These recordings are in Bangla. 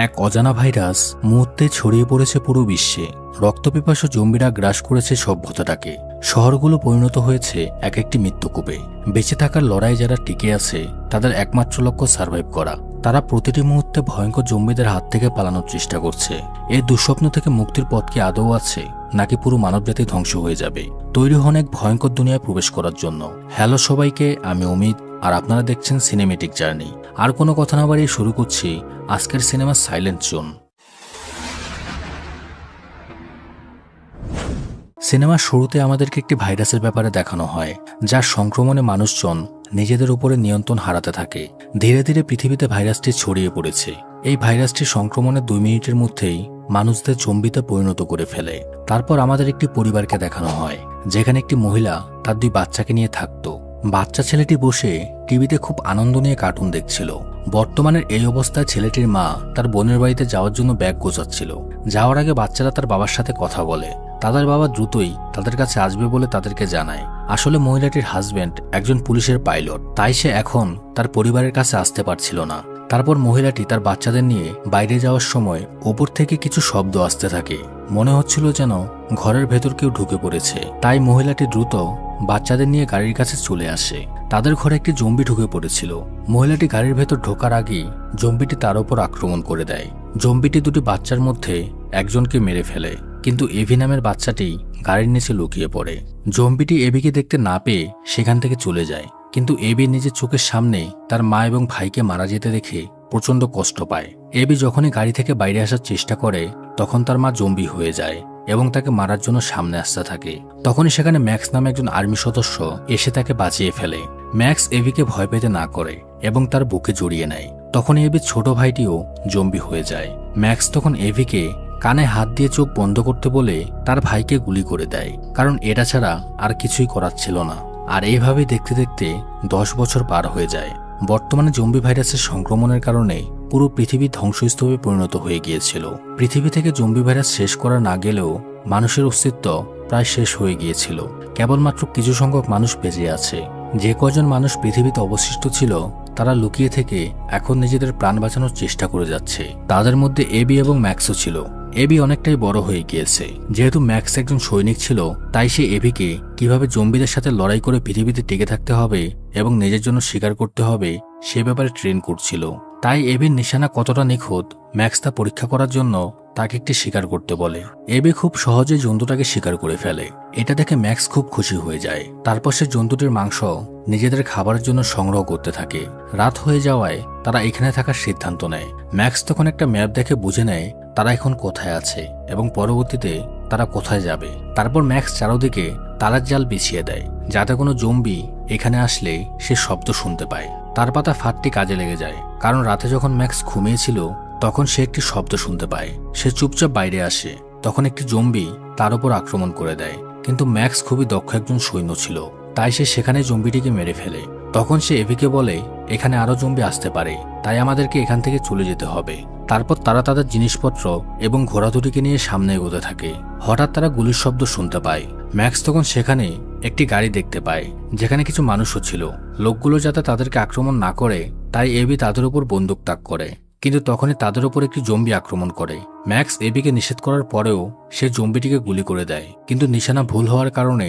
এক অজানা ভাইরাস মুহূর্তে ছড়িয়ে পড়েছে পুরো বিশ্বে। রক্তপিপাসু জম্বিরা গ্রাস করেছে সভ্যতাটাকে। শহরগুলো পরিণত হয়েছে এক একটি মৃত্যুকূপে। বেঁচে থাকার লড়াই যারা টিকে আছে তাদের একমাত্র লক্ষ্য সার্ভাইভ করা। তারা প্রতিটি মুহূর্তে ভয়ঙ্কর জম্বিদের হাত থেকে পালানোর চেষ্টা করছে। এই দুঃস্বপ্ন থেকে মুক্তির পথ কি আদৌ আছে, নাকি পুরো মানবজাতি ধ্বংস হয়ে যাবে? তৈরি হন এক ভয়ঙ্কর দুনিয়ায় প্রবেশ করার জন্য। হ্যালো সবাইকে, আমি অমিত, আর আপনারা দেখছেন সিনেমেটিক জার্নি। আর কোনো কথা না বাড়িয়ে শুরু করছি আজকের সিনেমা সাইলেন্ট জোন। সিনেমার শুরুতে আমাদেরকে একটি ভাইরাসের ব্যাপারে দেখানো হয়, যার সংক্রমণে মানুষজন নিজেদের উপরে নিয়ন্ত্রণ হারাতে থাকে। ধীরে ধীরে পৃথিবীতে ভাইরাসটি ছড়িয়ে পড়েছে। এই ভাইরাসটি সংক্রমণের 2 মিনিটের মধ্যেই মানুষদের জম্বিতে পরিণত করে ফেলে। তারপর আমাদের একটি পরিবারকে দেখানো হয়, যেখানে একটি মহিলা তার 2 বাচ্চাকে নিয়ে থাকতো। বাচ্চা ছেলেটি বসে টিভিতে খুব আনন্দ নিয়ে কার্টুন দেখছিল। বর্তমানের এই অবস্থায় ছেলেটির মা তার বোনের বাড়িতে যাওয়ার জন্য ব্যাগ গোছাচ্ছিল। যাওয়ার আগে বাচ্চারা তার বাবার সাথে কথা বলে। তাদের বাবা দ্রুতই তাদের কাছে আসবে বলে তাদেরকে জানায়। আসলে মহিলাটির হাজবেন্ড একজন পুলিশের পাইলট, তাই সে এখন তার পরিবারের কাছে আসতে পারছিল না। তারপর মহিলাটি তার বাচ্চাদের নিয়ে বাইরে যাওয়ার সময় ওপর থেকে কিছু শব্দ আসতে থাকে। মনে হচ্ছিল যেন ঘরের ভেতর কেউ ঢুকে পড়েছে। তাই মহিলাটি দ্রুত বাচ্চাদের নিয়ে গাড়ির কাছে চলে আসে। তাদের ঘরে একটি জম্বি ঢুকে পড়েছিল। মহিলাটি গাড়ির ভেতর ঢোকার আগেই জম্বিটি তার উপর আক্রমণ করে দেয়। জম্বিটি 2টি বাচ্চার মধ্যে একজনকে মেরে ফেলে, কিন্তু এভি নামের বাচ্চাটি গাড়ির নিচে লুকিয়ে পড়ে। জম্বিটি এভিকে দেখতে না পেয়ে সেখান থেকে চলে যায়, কিন্তু এভি নিজের চোখের সামনে তার মা এবং ভাইকে মারা যেতে দেখে প্রচন্ড কষ্ট পায়। এভি যখনই গাড়ি থেকে বাইরে আসার চেষ্টা করে তখন তার মা জম্বি হয়ে যায় এবং তাকে মারার জন্য সামনে আসতে থাকে। তখনই সেখানে ম্যাক্স নামে একজন আর্মি সদস্য এসে তাকে বাঁচিয়ে ফেলে। ম্যাক্স এভিকে ভয় পেতে না করে এবং তার বুকে জড়িয়ে নেয়। তখনই এভির ছোট ভাইটিও জম্বি হয়ে যায়। ম্যাক্স তখন এভিকে কানে হাত দিয়ে চোখ বন্ধ করতে বলে তার ভাইকে গুলি করে দেয়, কারণ এটা ছাড়া আর কিছুই করার ছিল না। আর এইভাবে দেখতে দেখতে 10 বছর পার হয়ে যায়। বর্তমানে জম্বি ভাইরাসের সংক্রমণের কারণে পুরো পৃথিবী ধ্বংসস্তূপে পরিণত হয়ে গিয়েছিল। পৃথিবী থেকে জম্বি ভাইরাস শেষ করা না গেলেও মানুষের অস্তিত্ব প্রায় শেষ হয়ে গিয়েছিল। কেবলমাত্র কিছু সংখ্যক মানুষ বেঁচে আছে। যে কজন মানুষ পৃথিবীতে অবশিষ্ট ছিল তারা লুকিয়ে থেকে এখন নিজেদের প্রাণ বাঁচানোর চেষ্টা করে যাচ্ছে। তাদের মধ্যে এবি এবং ম্যাক্সও ছিল। এবি অনেকটাই বড় হয়ে গিয়েছে। যেহেতু ম্যাক্স একজন সৈনিক ছিল, তাই সে এভিকে কিভাবে জম্বিদের সাথে লড়াই করে পৃথিবীতে টিকে থাকতে হবে এবং নিজের জন্য শিকার করতে হবে সে ব্যাপারে ট্রেন করছিল। তাই এভির নিশানা কতটা নিখুঁত ম্যাক্স তা পরীক্ষা করার জন্য তাকে একটি শিকার করতে বলে। এবি খুব সহজে জন্তুটাকে শিকার করে ফেলে। এটা দেখে ম্যাক্স খুব খুশি হয়ে যায়। তারপর সে জন্তুটির মাংস নিজেদের খাবারের জন্য সংগ্রহ করতে থাকে। রাত হয়ে যাওয়ায় তারা এখানে থাকার সিদ্ধান্ত নেয়। ম্যাক্স তখন একটা ম্যাপ দেখে বুঝে নেয় তারা এখন কোথায় আছে এবং পরবর্তীতে তারা কোথায় যাবে। তারপর ম্যাক্স চারদিকে তালার জাল বিছিয়ে দেয়, যাতে কোনো জম্বি এখানে আসলে সে শব্দ শুনতে পায়। তার পাতা ফাঁদটি কাজে লেগে যায়, কারণ রাতে যখন ম্যাক্স ঘুমিয়েছিল তখন সে একটি শব্দ শুনতে পায়। সে চুপচাপ বাইরে আসে। তখন একটি জম্বি তার উপর আক্রমণ করে দেয়, কিন্তু ম্যাক্স খুবই দক্ষ একজন সৈন্য ছিল, তাই সে সেখানে জম্বিটিকে মেরে ফেলে। তখন সে এভিকে বলে এখানে আরো জম্বি আসতে পারে, তাই আমাদেরকে এখান থেকে চলে যেতে হবে। তারপর তারা তাদের জিনিসপত্র এবং ঘোড়া দুটিকে নিয়ে সামনে এগোতে থাকে। হঠাৎ তারা গুলির শব্দ শুনতে পায়। ম্যাক্স তখন সেখানে একটি গাড়ি দেখতে পায়, যেখানে কিছু মানুষও ছিল। লোকগুলো যাতে তাদেরকে আক্রমণ না করে তাই এভি তাদের উপর বন্দুক তাক করে, কিন্তু তখনই তাদের উপর একটি জম্বি আক্রমণ করে। ম্যাক্স এভিকে নিষেধ করার পরেও সে জম্বিটিকে গুলি করে দেয়, কিন্তু নিশানা ভুল হওয়ার কারণে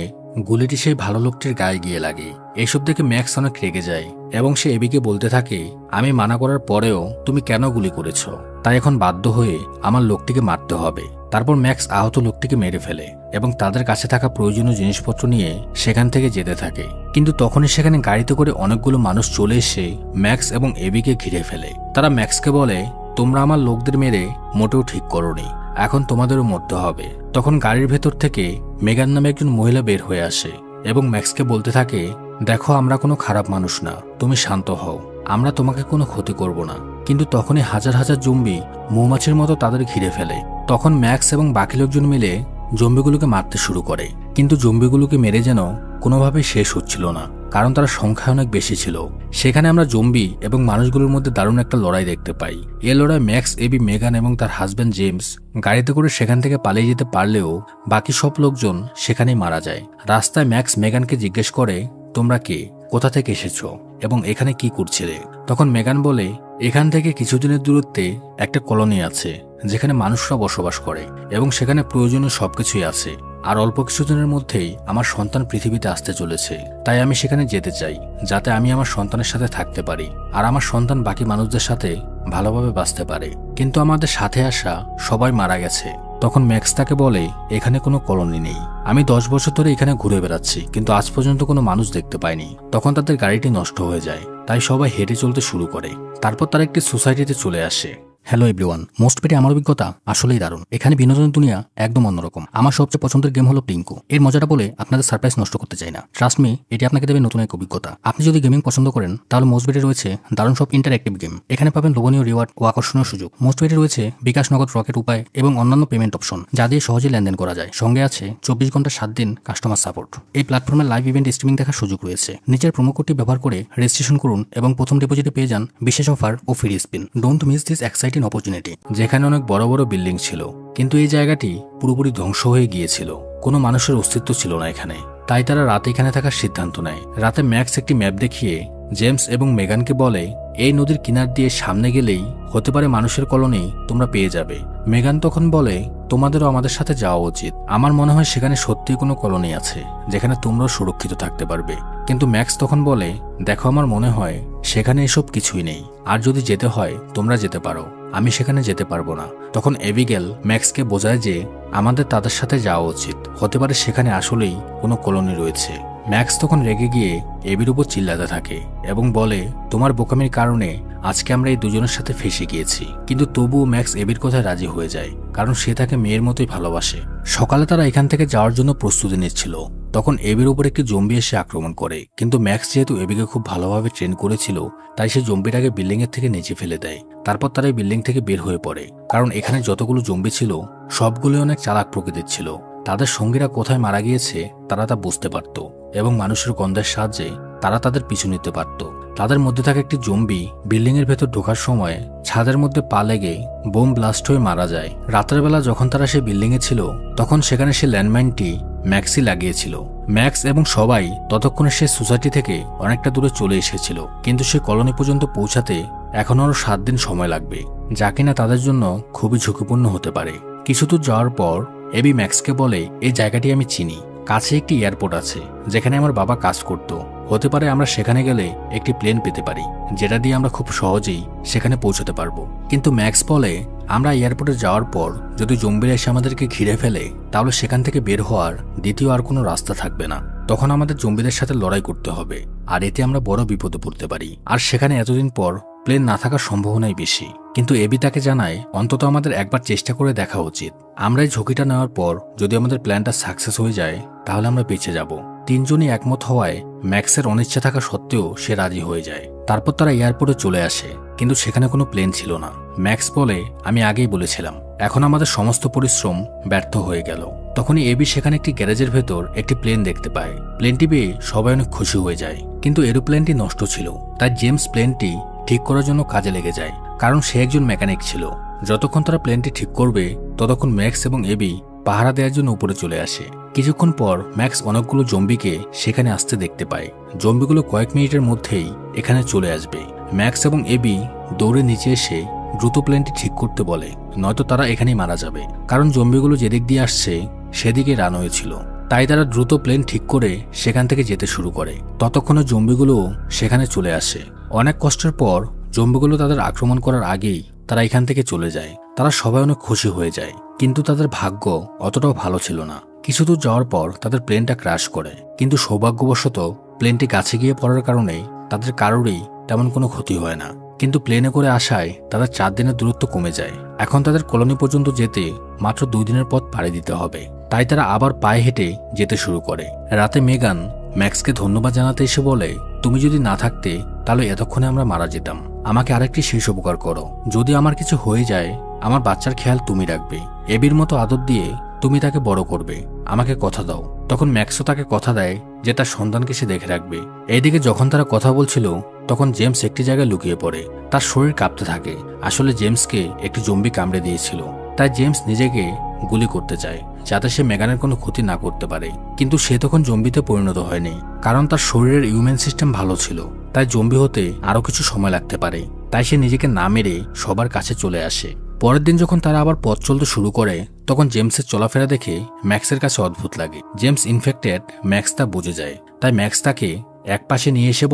গুলিটি সেই ভালো লোকটির গায়ে গিয়ে লাগে। এসব দেখে ম্যাক্স অনেক রেগে যায় এবং সে এভিকে বলতে থাকে আমি মানা করার পরেও তুমি কেন গুলি করেছ? তাই এখন বাধ্য হয়ে আমার লোকটিকে মারতে হবে। তারপর ম্যাক্স আহত লোকটিকে মেরে ফেলে এবং তাদের কাছে থাকা প্রয়োজনীয় জিনিসপত্র নিয়ে সেখান থেকে যেতে থাকে। কিন্তু তখনই সেখানে গাড়িতে করে অনেকগুলো মানুষ চলে এসে ম্যাক্স এবং এভিকে ঘিরে ফেলে। তারা ম্যাক্সকে বলে তোমরা আমার লোকদের মেরে মোটেও ঠিক করোনি, এখন তোমাদেরও মরতে হবে। তখন গাড়ির ভেতর থেকে মেগান নামে একজন মহিলা বের হয়ে আসে এবং ম্যাক্সকে বলতে থাকে দেখো আমরা কোনো খারাপ মানুষ না, তুমি শান্ত হও, আমরা তোমাকে কোনো ক্ষতি করব না। কিন্তু তখনই হাজার হাজার জম্বি মৌমাছির মতো তাদের ঘিরে ফেলে। তখন ম্যাক্স এবং বাকি লোকজন মিলে জম্বিগুলোকে মারতে শুরু করে, কিন্তু জম্বিগুলোকে মেরে যেন কোনোভাবেই শেষ হচ্ছিল না, কারণ তারা সংখ্যায় অনেক বেশি ছিল। সেখানে আমরা জম্বি এবং মানুষগুলোর মধ্যে দারুণ একটা লড়াই দেখতে পাই। এই লড়াই ম্যাক্স, এবি, মেগান এবং তার হাজব্যান্ড জেমস গাড়িতে করে সেখান থেকে পালিয়ে যেতে পারলেও বাকি সব লোকজন সেখানেই মারা যায়। রাস্তায় ম্যাক্স মেগানকে জিজ্ঞেস করে তোমরা কে, কোথা থেকে এসেছো? এবং এখানে কি করছিলে? তখন মেগান বলে, এখান থেকে কিছুদিনের দূরত্বে একটা কলোনি আছে যেখানে মানুষরা বসবাস করে এবং সেখানে প্রয়োজনীয় সবকিছুই আছে। আর অল্প কিছুদিনের মধ্যেই আমার সন্তান পৃথিবীতে আসতে চলেছে, তাই আমি সেখানে যেতে চাই যাতে আমি আমার সন্তানের সাথে থাকতে পারি আর আমার সন্তান বাকি মানুষদের সাথে ভালোভাবে বাঁচতে পারে। কিন্তু আমাদের সাথে আসা সবাই মারা গেছে। তখন ম্যাক্স তাকে বলে, এখানে কোনো কলোনি নেই। আমি 10 বছর ধরে এখানে ঘুরে বেড়াচ্ছি, কিন্তু আজ পর্যন্ত কোনো মানুষ দেখতে পাইনি। তখন তাদের গাড়িটি নষ্ট হয়ে যায়, তাই সবাই হেঁটে চলতে শুরু করে। তারপর তারা একটি সোসাইটিতে চলে আসে। হ্যালো এভরিওয়ান, মোস্ট পেটে আমার অভিজ্ঞতা আসলেই দারুণ। এখানে বিনোদনের দুনিয়া একদম অন্যরকম। আমার সবচেয়ে পছন্দের গেম হলো টিঙ্কু। এর মজাটা বলে আপনাদের সারপ্রাইজ নষ্ট করতে চাই না। ট্রাস্ট মি, এটি আপনাকে দেবে নতুন এক অভিজ্ঞতা। আপনি যদি গেমিং পছন্দ করেন তাহলে মোস্ট পেটে রয়েছে দারুণ সব ইন্টারঅ্যাক্টিভ গেম। এখানে পাবেন লোভনীয় রিওয়ার্ড ও আকর্ষণীয় সুযোগ। মোস্ট পেটে রয়েছে বিকাশ, নগদ, রকেট উপায় এবং অন্যান্য পেমেন্ট অপশন যা দিয়ে সহজে লেনদেন করা যায়। সঙ্গে আছে 24 ঘন্টা 7 দিন কাস্টমার সাপোর্ট। এই প্ল্যাটফর্মে লাইভ ইভেন্ট স্ট্রিমিং দেখার সুযোগ রয়েছে। নিচের প্রোমো কোডটি ব্যবহার করে রেজিস্ট্রেশন করুন এবং প্রথম ডিপোজিটে পেয়ে যান বিশেষ অফার ও free spin. Don't miss this exciting opportunity. যেখানে অনেক বড় বড় বিল্ডিং ছিল, কিন্তু এই জায়গাটি পুরোপুরি ধ্বংস হয়ে গিয়েছিল। কোনো মানুষের অস্তিত্ব ছিল না এখানে। তাই তারা রাতে এখানে থাকার সিদ্ধান্ত নেয়। রাতে ম্যাক্স একটি ম্যাপ দেখিয়ে জেমস এবং মেগানকে বলে, এই নদীর কিনার দিয়ে সামনে গেলেই হতে পারে মানুষের কলোনি তোমরা পেয়ে যাবে। মেগান তখন বলে, তোমাদেরও আমাদের সাথে যাওয়া উচিত। আমার মনে হয় সেখানে সত্যিই কোনো কলোনি আছে যেখানে তোমরাও সুরক্ষিত থাকতে পারবে। কিন্তু ম্যাক্স তখন বলে, দেখো, আমার মনে হয় সেখানে এসব কিছুই নেই। আর যদি যেতে হয় তোমরা যেতে পারো, আমি সেখানে যেতে পারবো না। তখন এবিগেল ম্যাক্সকে বোঝায় যে আমাদের তাদের সাথে যাওয়া উচিত। হতে পারে সেখানে আসলেই কোনো কলোনি রয়েছে। ম্যাক্স তখন রেগে গিয়ে এবির উপর চিল্লাতে থাকে এবং বলে, তোমার বোকামির কারণে আজকে আমরা এই দুজনের সাথে ফেঁসে গিয়েছি। কিন্তু তবুও ম্যাক্স এবির কথায় রাজি হয়ে যায়, কারণ সে তাকে মেয়ের মতোই ভালোবাসে। সকালে তারা এখান থেকে যাওয়ার জন্য প্রস্তুতি নিচ্ছিল। তখন এবির উপর একটি জম্বি এসে আক্রমণ করে, কিন্তু ম্যাক্স যেহেতু এবিকে খুব ভালোভাবে ট্রেন করেছিল তাই সে জম্বিটাকে বিল্ডিং এর থেকে নিচে ফেলে দেয়। তারপর তারা এই বিল্ডিং থেকে বের হয়ে পড়ে, কারণ এখানে যতগুলো জম্বি ছিল সবগুলো অনেক চালাক প্রকৃতির ছিল। তাদের সঙ্গীরা কোথায় মারা গিয়েছে তারা তা বুঝতে পারত এবং মানুষের গন্ধের সাহায্যে তারা তাদের পিছু নিতে পারত। তাদের মধ্যে থাকা একটি জম্বি বিল্ডিং এর ভেতর ঢোকার সময় ছাদের মধ্যে পা লেগে বোম ব্লাস্ট হয়ে মারা যায়। রাতের বেলা যখন তারা সেই বিল্ডিং এ ছিল তখন সেখানে সে ল্যান্ডমাইনটি ম্যাক্সই লাগিয়েছিল। ম্যাক্স এবং সবাই ততক্ষণে সে সোসাইটি থেকে অনেকটা দূরে চলে এসেছিল, কিন্তু সে কলোনি পর্যন্ত পৌঁছাতে এখনো আরো 7 দিন সময় লাগবে, যা কিনা তাদের জন্য খুবই ঝুঁকিপূর্ণ হতে পারে। কিছু দূর যাওয়ার পর এবি ম্যাক্সকে বলে, এই জায়গাটি আমি চিনি। কাছে একটি এয়ারপোর্ট আছে যেখানে আমার বাবা কাজ করত। হতে পারে আমরা সেখানে গেলে একটি প্লেন পেতে পারি, যেটা দিয়ে আমরা খুব সহজেই সেখানে পৌঁছতে পারবো। কিন্তু ম্যাক্স বলে, আমরা এয়ারপোর্টে যাওয়ার পর যদি জম্বিরা এসে আমাদেরকে ঘিরে ফেলে তাহলে সেখান থেকে বের হওয়ার দ্বিতীয় আর কোনো রাস্তা থাকবে না। তখন আমাদের জম্বিদের সাথে লড়াই করতে হবে, আর এতে আমরা বড় বিপদে পড়তে পারি। আর সেখানে এতদিন পর প্লেন না থাকার সম্ভাবনাই বেশি। কিন্তু এবি তাকে জানায়, অন্তত আমাদের একবার চেষ্টা করে দেখা উচিত। আমরা এই ঝুঁকিটা নেওয়ার পর যদি আমাদের প্ল্যানটা সাকসেস হয়ে যায় তাহলে আমরা বেঁচে যাব। তিনজনই একমত হওয়ায় ম্যাক্সের অনিচ্ছা থাকা সত্ত্বেও সে রাজি হয়ে যায়। তারপর তারা এয়ারপোর্টে চলে আসে, কিন্তু সেখানে কোনো প্লেন ছিল না। ম্যাক্স বলে, আমি আগেই বলেছিলাম, এখন আমাদের সমস্ত পরিশ্রম ব্যর্থ হয়ে গেল। তখনই এবি সেখানে একটি গ্যারেজের ভেতর একটি প্লেন দেখতে পায়। প্লেনটি পেয়ে সবাই অনেক খুশি হয়ে যায়, কিন্তু এরোপ্লেনটি নষ্ট ছিল। তাই জেমস প্লেনটি ঠিক করার জন্য কাজে লেগে যায়, কারণ সে একজন মেকানিক ছিল। যতক্ষণ তারা প্লেনটি ঠিক করবে ততক্ষণ ম্যাক্স এবং এবি পাহারা দেওয়ার জন্য উপরে চলে আসে। কিছুক্ষণ পর ম্যাক্স অনেকগুলো জম্বিকে সেখানে আসতে দেখতে পায়। জম্বিগুলো কয়েক মিনিটের মধ্যেই এখানে চলে আসবে। ম্যাক্স এবং এবি দৌড়ে নিচে এসে দ্রুত প্লেনটি ঠিক করতে বলে, নয়তো তারা এখানেই মারা যাবে, কারণ জম্বিগুলো যেদিক দিয়ে আসছে সেদিকে রানওয়ে ছিল। তাই তারা দ্রুত প্লেন ঠিক করে সেখান থেকে যেতে শুরু করে। ততক্ষণে জম্বিগুলো সেখানে চলে আসে। অনেক কষ্টের পর জম্বিগুলো তাদের আক্রমণ করার আগেই তারা এখান থেকে চলে যায়। তারা সবাই অনেক খুশি হয়ে যায়, কিন্তু তাদের ভাগ্য অতটাও ভালো ছিল না। কিছু দূর যাওয়ার পর তাদের প্লেনটা ক্র্যাশ করে, কিন্তু সৌভাগ্যবশত প্লেনটি গাছে গিয়ে পড়ার কারণে তাদের কারোরই তেমন কোনো ক্ষতি হয় না। কিন্তু প্লেনে করে আসায় তাদের 4 দিনের দূরত্ব কমে যায়। এখন তাদের কলোনি পর্যন্ত যেতে মাত্র 2 দিনের পথ পাড়ি দিতে হবে। তাই তারা আবার পায়ে হেঁটে যেতে শুরু করে। রাতে মেগান ম্যাক্সকে ধন্যবাদ জানাতে এসে বলে, তুমি যদি না থাকতে তাহলে এতক্ষণে আমরা মারা যেতাম। আমাকে আরেকটি শেষ উপকার করো, যদি আমার কিছু হয়ে যায় আমার বাচ্চার খেয়াল তুমি রাখবে। এবির মতো আদর দিয়ে তুমি তাকে বড় করবে, আমাকে কথা দাও। তখন ম্যাক্সও তাকে কথা দেয় যে তার সন্তানকে সে দেখে রাখবে। এইদিকে যখন তারা কথা বলছিল তখন জেমস একটি জায়গায় লুকিয়ে পড়ে। তার শরীর কাঁপতে থাকে। আসলে জেমসকে একটি জম্বি কামড়ে দিয়েছিল, তাই জেমস নিজেকে গুলি করতে চায় যাতে সে মেগানের কোনো ক্ষতি না করতে পারে। কিন্তু সে তখন জম্বিতে পরিণত হয়নি, কারণ তার শরীরের ইমিউন সিস্টেম ভালো ছিল। তাই জম্বি হতে আরো কিছু সময় লাগতে পারে। তাই সে নিজেকে না মেরে সবার কাছে চলে আসে। পরের দিন যখন তারা আবার পথ চলতে শুরু করে তখন জেমসের চলাফেরা দেখে ম্যাক্সের কাছে অদ্ভুত লাগে। জেমস ইনফেক্টেড, ম্যাক্স তা বুঝে যায়। তাই ম্যাক্স তাকে এক পাশে নিয়ে এসে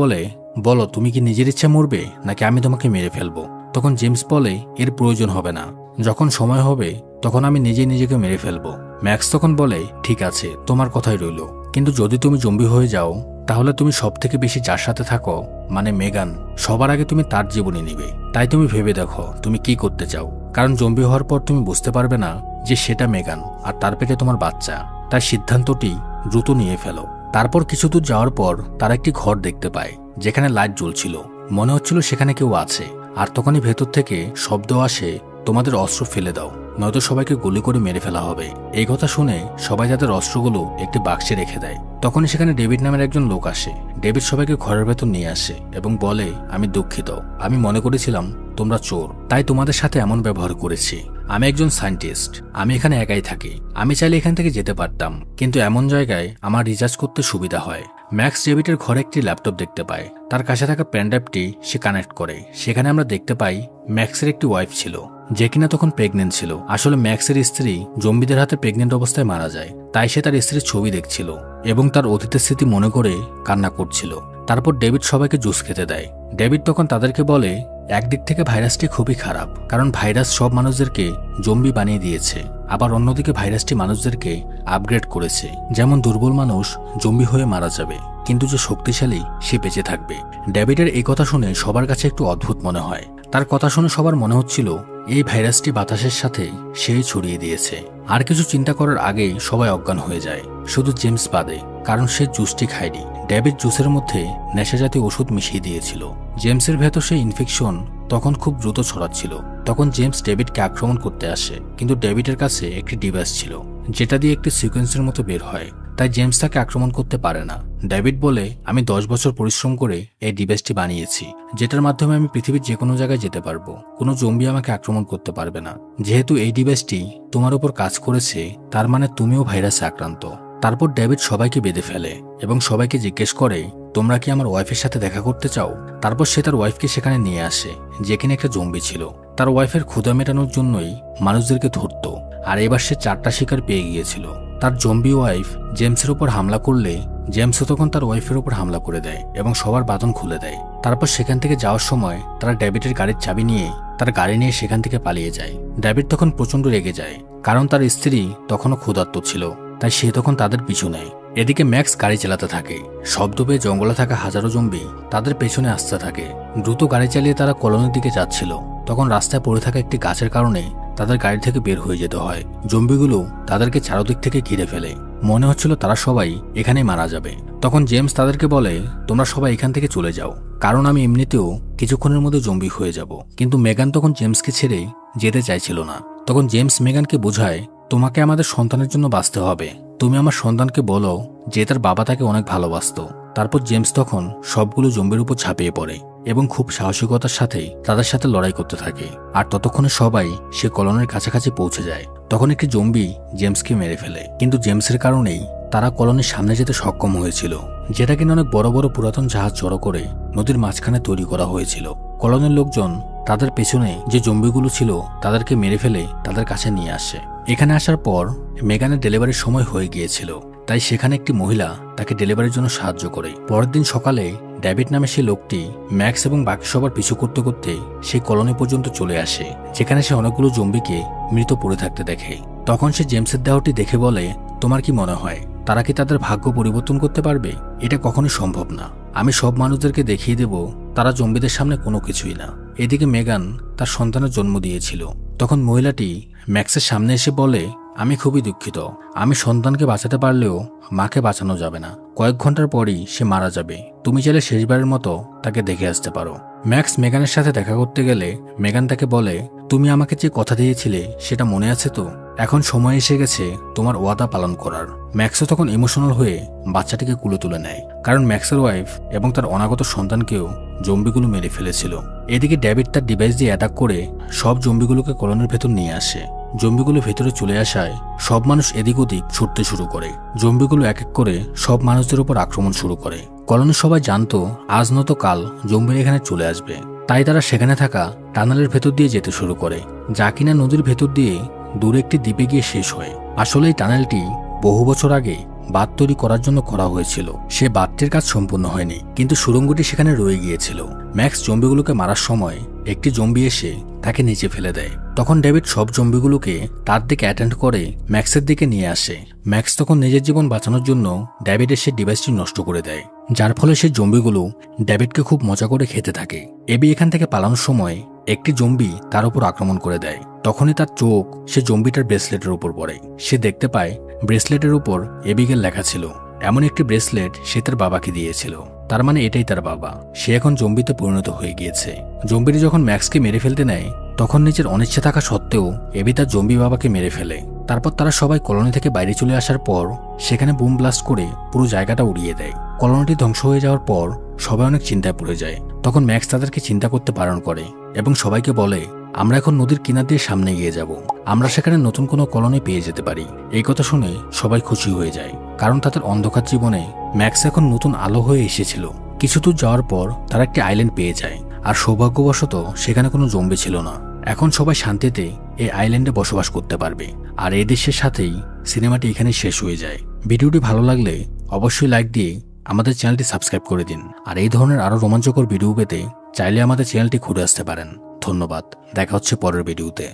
বলো তুমি কি নিজের ইচ্ছা মরবে নাকি আমি তোমাকে মেরে ফেলবো? তখন জেমস বলে এর প্রয়োজন হবে না, যখন সময় হবে তখন আমি নিজেকে মেরে ফেলবো। ম্যাক্স তখন বলে ঠিক আছে, তোমার কথাই রইল, কিন্তু যদি তুমি জম্বি হয়ে যাও তাহলে তুমি সব থেকে বেশি যার সাথে থাকো মানে মেগান, সবার আগে তুমি তার জীবনে নিবে। তাই তুমি ভেবে দেখো তুমি কি করতে চাও, কারণ জম্বি হওয়ার পর তুমি বুঝতে পারবে না যে সেটা মেগান আর তার পেটে তোমার বাচ্চা। তাই সিদ্ধান্তটি দ্রুত নিয়ে ফেলো। তারপর কিছু দূর যাওয়ার পর তারা একটি ঘর দেখতে পায় যেখানে লাইট জ্বলছিল। মনে হচ্ছিল সেখানে কেউ আছে। আর তখনই ভেতর থেকে শব্দ আসে, তোমাদের অস্ত্র ফেলে দাও, নয়তো সবাইকে গুলি করে মেরে ফেলা হবে। এই কথা শুনে সবাই তাদের অস্ত্রগুলো একটি বাক্সে রেখে দেয়। তখনই সেখানে ডেভিড নামের একজন লোক আসে। ডেভিড সবাইকে ঘরের ভেতর নিয়ে আসে এবং বলে আমি দুঃখিত, আমি মনে করেছিলাম তোমরা চোর, তাই তোমাদের সাথে এমন ব্যবহার করেছি। আমি একজন সায়েন্টিস্ট, আমি এখানে একাই থাকি। আমি চাইলে এখান থেকে যেতে পারতাম, কিন্তু এমন জায়গায় আমার রিচার্জ করতে সুবিধা হয়। ম্যাক্স ডেভিডের ঘরে একটি ল্যাপটপ দেখতে পায়। তার কাছে থাকা পেনড্রাইভটি সে কানেক্ট করে। সেখানে আমরা দেখতে পাই ম্যাক্সের একটি ওয়াইফ ছিল যে কিনা তখন প্রেগনেন্ট ছিল। আসলে ম্যাক্সের স্ত্রী জম্বিদের হাতে প্রেগনেন্ট অবস্থায় মারা যায়, তাই সে তার স্ত্রীর ছবি দেখছিল এবং তার অতীতের স্মৃতি মনে করে কান্না করছিল। তারপর ডেভিড সবাইকে জুস খেতে দেয়। ডেভিড তখন তাদেরকে বলে একদিক থেকে ভাইরাসটি খুবই খারাপ, কারণ ভাইরাস সব মানুষদেরকে জম্বি বানিয়ে দিয়েছে। আবার অন্যদিকে ভাইরাসটি মানুষদেরকে আপগ্রেড করেছে, যেমন দুর্বল মানুষ জম্বি হয়ে মারা যাবে, কিন্তু যে শক্তিশালী সে বেঁচে থাকবে। ডেভিডের এই কথা শুনে সবার কাছে একটু অদ্ভুত মনে হয়। তার কথা শুনে সবার মনে হচ্ছিল এই ভাইরাসটি বাতাসের সাথে সেই ছড়িয়ে দিয়েছে। আর কিছু চিন্তা করার আগেই সবাই অজ্ঞান হয়ে যায়, শুধু জেমস বাদে, কারণ সে জুসটি খায়নি। ডেভিড জুসের মধ্যে নেশাজাতীয় ওষুধ মিশিয়ে দিয়েছিল। জেমসের ভেতর সেই ইনফেকশন তখন খুব দ্রুত ছড়াচ্ছিল। তখন জেমস ডেভিডকে আক্রমণ করতে আসে, কিন্তু ডেভিডের কাছে একটি ডিভাইস ছিল যেটা দিয়ে একটি সিকোয়েন্সের মতো বের হয়, তাই জেমস তাকে আক্রমণ করতে পারে না। ডেভিড বলে আমি 10 বছর পরিশ্রম করে এই ডিভাইসটি বানিয়েছি, যেটার মাধ্যমে আমি পৃথিবীর যে কোনো জায়গায় যেতে পারবো, কোনো জম্বি আমাকে আক্রমণ করতে পারবে না। যেহেতু এই ডিভাইসটি তোমার উপর কাজ করেছে, তার মানে তুমিও ভাইরাসে আক্রান্ত। তারপর ডেভিড সবাইকে বেঁধে ফেলে এবং সবাইকে জিজ্ঞেস করে তোমরা কি আমার ওয়াইফের সাথে দেখা করতে চাও? তারপর সে তার ওয়াইফকে সেখানে নিয়ে আসে, যে কিনা একটা জম্বি ছিল। তার ওয়াইফের ক্ষুধা মেটানোর জন্যই মানুষদেরকে ধরত। আর এবার সে 4টা শিকার পেয়ে গিয়েছিল। তার জম্বি ওয়াইফ জেমসের উপর হামলা করলে জেমসও তখন তার ওয়াইফের উপর হামলা করে দেয় এবং সবার বাঁধন খুলে দেয়। তারপর সেখান থেকে যাওয়ার সময় তারা ডেভিডের গাড়ির চাবি নিয়ে তার গাড়ি নিয়ে সেখান থেকে পালিয়ে যায়। ডেভিড তখন প্রচন্ড রেগে যায়, কারণ তার স্ত্রী তখনও ক্ষুধার্ত ছিল, তাই সে তখন তাদের পিছু নেয়। এদিকে ম্যাক্স গাড়ি চালাতে থাকে। শব্দ পেয়ে জঙ্গলে থাকা হাজারো জম্বি তাদের পেছনে আসতে থাকে। দ্রুত গাড়ি চালিয়ে তারা কলোনির দিকে যাচ্ছিল। তখন রাস্তায় পড়ে থাকা একটি গাছের কারণে তাদের গাড়ি থেকে বের হয়ে যেতে হয়। জম্বিগুলো তাদেরকে চারদিক থেকে ঘিরে ফেলে। মনে হচ্ছিল তারা সবাই এখানেই মারা যাবে। তখন জেমস তাদেরকে বলে তোমরা সবাই এখান থেকে চলে যাও, কারণ আমি এমনিতেও কিছুক্ষণের মধ্যে জম্বি হয়ে যাব। কিন্তু মেগান তখন জেমসকে ছেড়ে যেতে চাইছিল না। তখন জেমস মেগানকে বোঝায় তোমাকে আমাদের সন্তানের জন্য বাঁচতে হবে। তুমি আমার সন্তানকে বলো যে তার বাবা তাকে অনেক ভালোবাসত। তারপর জেমস তখন সবগুলো জম্বির উপর ঝাঁপিয়ে পড়ে এবং খুব সাহসিকতার সাথে তাদের সাথে লড়াই করতে থাকে। আর ততক্ষণে সবাই সে কলোনির কাছাকাছি পৌঁছে যায়। তখন একটি জম্বি জেমসকে মেরে ফেলে, কিন্তু জেমসের কারণেই তারা কলোনির সামনে যেতে সক্ষম হয়েছিল, যেটা কিনা অনেক বড় বড় পুরাতন জাহাজ জড়ো করে নদীর মাঝখানে তৈরি করা হয়েছিল। কলোনির লোকজন তাদের পেছনে যে জম্বিগুলো ছিল তাদেরকে মেরে ফেলে তাদের কাছে নিয়ে আসে। এখানে আসার পর মেগানের ডেলিভারির সময় হয়ে গিয়েছিল, তাই সেখানে একটি মহিলা তাকে ডেলিভারির জন্য সাহায্য করে। পরের দিন সকালে ডেভিড নামে সেই লোকটি ম্যাক্স এবং বাকি সবার পিছু করতে করতে সেই কলোনি পর্যন্ত চলে আসে, যেখানে সে অনেকগুলো জম্বিকে মৃত পড়ে থাকতে দেখে। তখন সে জেমসের দেহটি দেখে বলে তোমার কি মনে হয় তারা কি তাদের ভাগ্য পরিবর্তন করতে পারবে? এটা কখনোই সম্ভব না। আমি সব মানুষদেরকে দেখিয়ে দেব তারা জম্বিদের সামনে কোনো কিছুই না। এদিকে মেগান তার সন্তানের জন্ম দিয়েছিল। তখন মহিলাটি ম্যাক্সের সামনে এসে বলে আমি খুবই দুঃখিত, আমি সন্তানকে বাঁচাতে পারলেও মাকে বাঁচানো যাবে না। কয়েক ঘন্টার পরই সে মারা যাবে। তুমি চাইলে শেষবারের মতো তাকে দেখে আসতে পারো। ম্যাক্স মেগানের সাথে দেখা করতে গেলে মেগান তাকে বলে তুমি আমাকে যে কথা দিয়েছিলে সেটা মনে আছে তো? এখন সময় এসে গেছে তোমার ওয়াদা পালন করার। ম্যাক্সও তখন ইমোশনাল হয়ে বাচ্চাটিকে কুলে তুলে নেয়, কারণ ম্যাক্সের ওয়াইফ এবং তার অনাগত সন্তানকেও জম্বিগুলো মেরে ফেলেছিল। এদিকে ডেভিড তার ডিভাইস দিয়ে অ্যাটাক করে সব জম্বিগুলোকে কলোনির ভেতর নিয়ে আসে। জম্বিগুলো ভেতরে চলে আসায় সব মানুষ এদিক ওদিক ছুটতে শুরু করে। জম্বিগুলো এক এক করে সব মানুষদের উপর আক্রমণ শুরু করে। কলোনির সবাই জানতো আজ নয়তো কাল জম্বিরা এখানে চলে আসবে, তাই তারা সেখানে থাকা টানেলের ভেতর দিয়ে যেতে শুরু করে, যা কিনা নদীর ভেতর দিয়ে দূরে একটি দ্বীপে গিয়ে শেষ হয়। আসলে এই টানেলটি বহু বছর আগে বাঁধ তৈরি করার জন্য করা হয়েছিল। সে বাঁধটির কাজ সম্পূর্ণ হয়নি, কিন্তু সুড়ঙ্গটি সেখানে রয়ে গিয়েছিল। ম্যাক্স জম্বিগুলোকে মারার সময় একটি জম্বি এসে তাকে নিচে ফেলে দেয়। তখন ডেভিড সব জম্বিগুলোকে তার দিকে অ্যাটেন্ড করে ম্যাক্সের দিকে নিয়ে আসে। ম্যাক্স তখন নিজের জীবন বাঁচানোর জন্য ডেভিডের সেই ডিভাইসটি নষ্ট করে দেয়, যার ফলে সেই জম্বিগুলো ডেভিডকে খুব মজা করে খেতে থাকে। এবি এখান থেকে পালানোর সময় একটি জম্বি তার উপর আক্রমণ করে দেয়। তখনই তার চোখ সে জম্বিটার ব্রেসলেটের উপর পড়ে। সে দেখতে পায় ব্রেসলেটের উপর এবিগেল লেখা ছিল। এমন একটি ব্রেসলেট সে তার বাবাকে দিয়েছিল, তার মানে এটাই তার বাবা। সে এখন জম্বিতে পরিণত হয়ে গিয়েছে। জম্বিটি যখন ম্যাক্সকে মেরে ফেলতে নেয়, তখন নিজের অনিচ্ছা থাকা সত্ত্বেও এবি তার জম্বি বাবাকে মেরে ফেলে। তারপর তারা সবাই কলোনি থেকে বাইরে চলে আসার পর সেখানে বুম ব্লাস্ট করে পুরো জায়গাটা উড়িয়ে দেয়। কলোনিটি ধ্বংস হয়ে যাওয়ার পর সবাই অনেক চিন্তায় পড়ে যায়। তখন ম্যাক্স তাদেরকে চিন্তা করতে বারণ করে এবং সবাইকে বলে, আমরা এখন নদীর কিনার দিয়ে সামনে গিয়ে যাব, আমরা সেখানে নতুন কোনো কলোনি পেয়ে যেতে পারি। এই কথা শুনে সবাই খুশি হয়ে যায়, কারণ তাদের অন্ধকার জীবনে ম্যাক্স এখন নতুন আলো হয়ে এসেছিল। কিছু দূর যাওয়ার পর তারা একটি আইল্যান্ড পেয়ে যায়, আর সৌভাগ্যবশত সেখানে কোনো জম্বি ছিল না। এখন সবাই শান্তিতে এই আইল্যান্ডে বসবাস করতে পারবে। আর এই দেশের সাথেই সিনেমাটি এখানে শেষ হয়ে যায়। ভিডিওটি ভালো লাগলে অবশ্যই লাইক দিয়ে আমাদের চ্যানেলটি সাবস্ক্রাইব করে দিন। আর এই ধরনের আরও রোমাঞ্চকর ভিডিও পেতে চাইলে আমাদের চ্যানেলটি ঘুরে আসতে পারেন। ধন্যবাদ, দেখা হচ্ছে পরের ভিডিওতে।